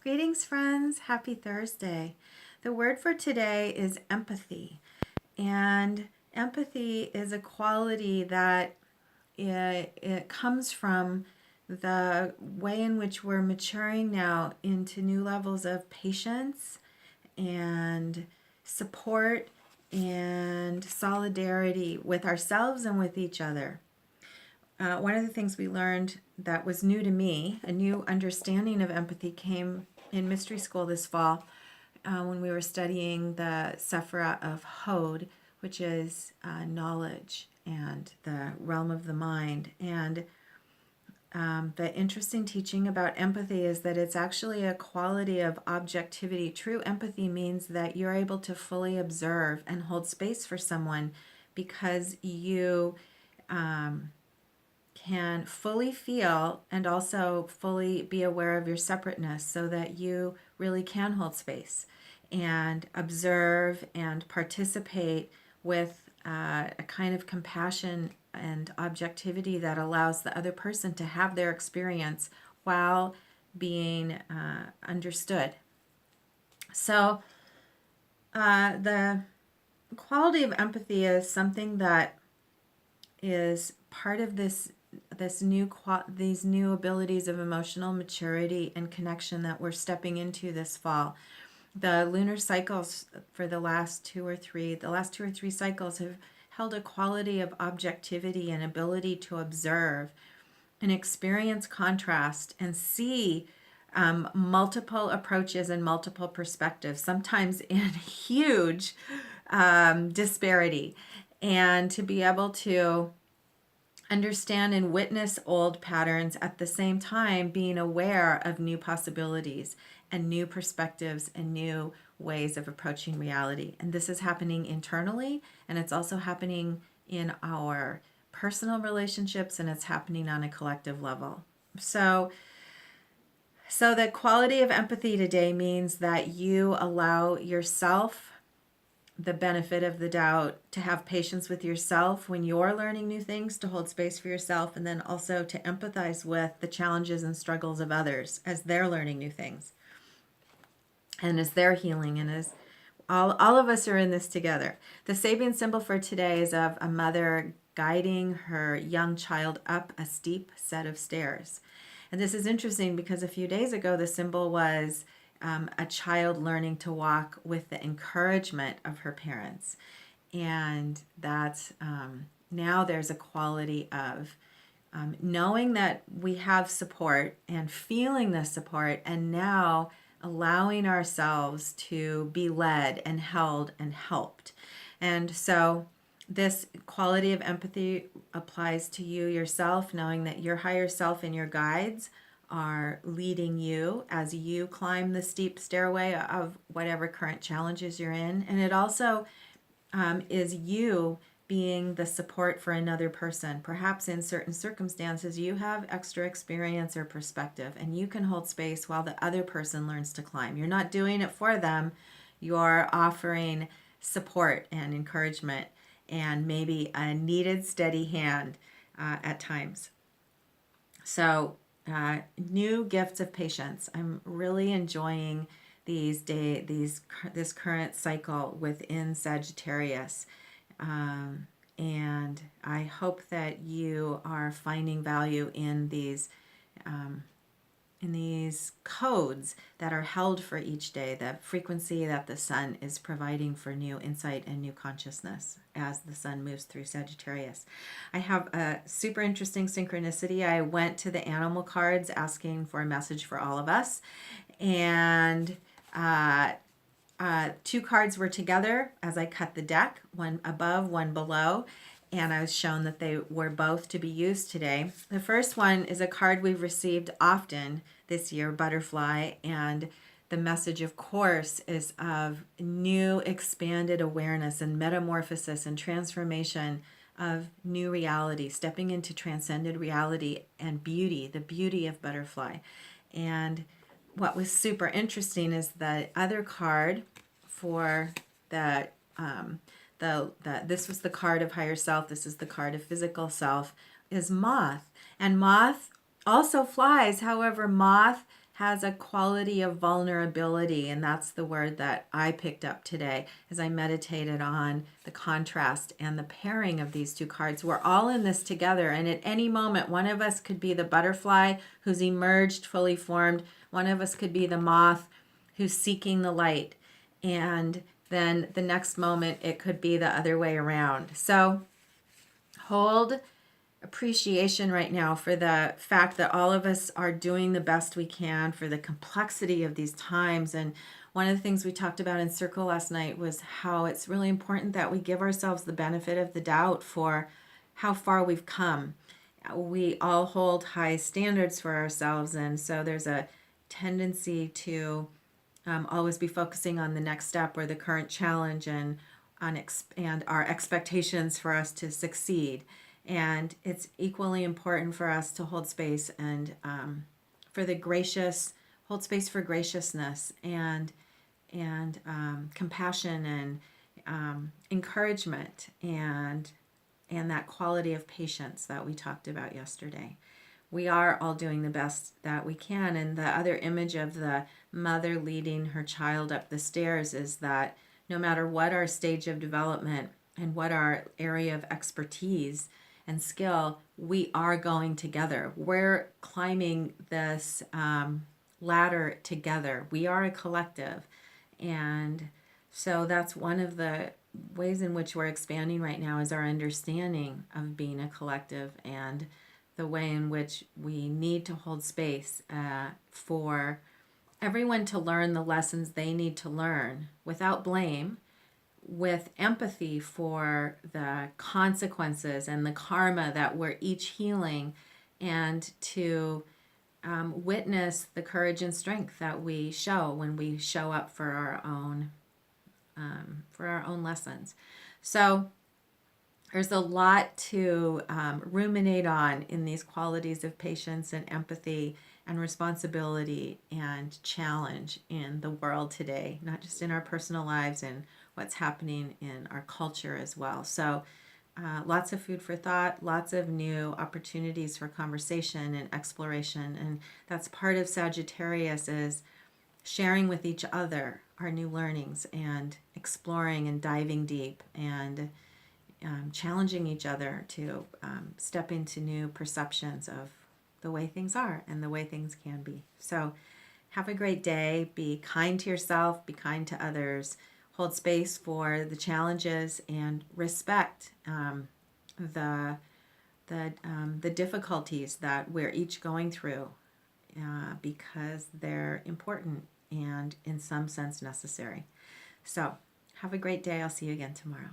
Greetings, friends. Happy Thursday. The word for today is empathy. And empathy is a quality that it comes from the way in which we're maturing now into new levels of patience and support and solidarity with ourselves and with each other. One of the things we learned that was new to me, a new understanding of empathy, came in mystery school this fall when we were studying the Sephirah of Hod, which is knowledge and the realm of the mind. And the interesting teaching about empathy is that it's actually a quality of objectivity. True empathy means that you're able to fully observe and hold space for someone because you can fully feel and also fully be aware of your separateness so that you really can hold space and observe and participate with a kind of compassion and objectivity that allows the other person to have their experience while being understood. So, the quality of empathy is something that is part of these new abilities of emotional maturity and connection that we're stepping into this fall. The lunar cycles for the last two or three cycles have held a quality of objectivity and ability to observe and experience contrast and see multiple approaches and multiple perspectives, sometimes in huge disparity, and to be able to understand and witness old patterns at the same time being aware of new possibilities and new perspectives and new ways of approaching reality. And this is happening internally, and it's also happening in our personal relationships, and it's happening on a collective level. So the quality of empathy today means that you allow yourself the benefit of the doubt, to have patience with yourself when you're learning new things, to hold space for yourself, and then also to empathize with the challenges and struggles of others as they're learning new things and as they're healing, and as all of us are in this together. The Sabian symbol for today is of a mother guiding her young child up a steep set of stairs. And this is interesting because a few days ago the symbol was a child learning to walk with the encouragement of her parents. And that's now there's a quality of knowing that we have support and feeling the support, and now allowing ourselves to be led and held and helped. And so this quality of empathy applies to you yourself, knowing that your higher self and your guides are leading you as you climb the steep stairway of whatever current challenges you're in. And it also is you being the support for another person. Perhaps in certain circumstances, you have extra experience or perspective, and you can hold space while the other person learns to climb. You're not doing it for them, you're offering support and encouragement and maybe a needed steady hand at times. So, new gifts of patience. I'm really enjoying this current cycle within Sagittarius. And I hope that you are finding value in these codes that are held for each day, the frequency that the sun is providing for new insight and new consciousness as the sun moves through Sagittarius. I have a super interesting synchronicity. I went to the animal cards asking for a message for all of us, and two cards were together as I cut the deck, one above, one below, and I was shown that they were both to be used today. The first one is a card we've received often this year, Butterfly, and the message, of course, is of new expanded awareness and metamorphosis and transformation of new reality, stepping into transcended reality and beauty, the beauty of Butterfly. And what was super interesting is the other card for that this was the card of higher self, this is the card of physical self, is moth. And moth also flies. However, moth has a quality of vulnerability, and that's the word that I picked up today as I meditated on the contrast and the pairing of these two cards. We're all in this together, and at any moment, one of us could be the butterfly who's emerged fully formed, one of us could be the moth who's seeking the light, and then the next moment it could be the other way around. So hold appreciation right now for the fact that all of us are doing the best we can, for the complexity of these times. And one of the things we talked about in Circle last night was how it's really important that we give ourselves the benefit of the doubt for how far we've come. We all hold high standards for ourselves, and so there's a tendency to always be focusing on the next step or the current challenge, and and our expectations for us to succeed. And it's equally important for us to hold space and for the gracious, hold space for graciousness and compassion and encouragement and that quality of patience that we talked about yesterday. We are all doing the best that we can. And the other image of the mother leading her child up the stairs is that no matter what our stage of development and what our area of expertise and skill, we are going together. We're climbing this ladder together. We are a collective. And so that's one of the ways in which we're expanding right now is our understanding of being a collective, and the way in which we need to hold space for everyone to learn the lessons they need to learn without blame, with empathy for the consequences and the karma that we're each healing, and to witness the courage and strength that we show when we show up for our own lessons. So there's a lot to ruminate on in these qualities of patience and empathy and responsibility and challenge in the world today, not just in our personal lives and what's happening in our culture as well. So lots of food for thought, lots of new opportunities for conversation and exploration. And that's part of Sagittarius, is sharing with each other our new learnings and exploring and diving deep and challenging each other to step into new perceptions of the way things are and the way things can be. So have a great day. Be kind to yourself, be kind to others, hold space for the challenges, and respect the difficulties that we're each going through because they're important and in some sense necessary. So have a great day. I'll see you again tomorrow.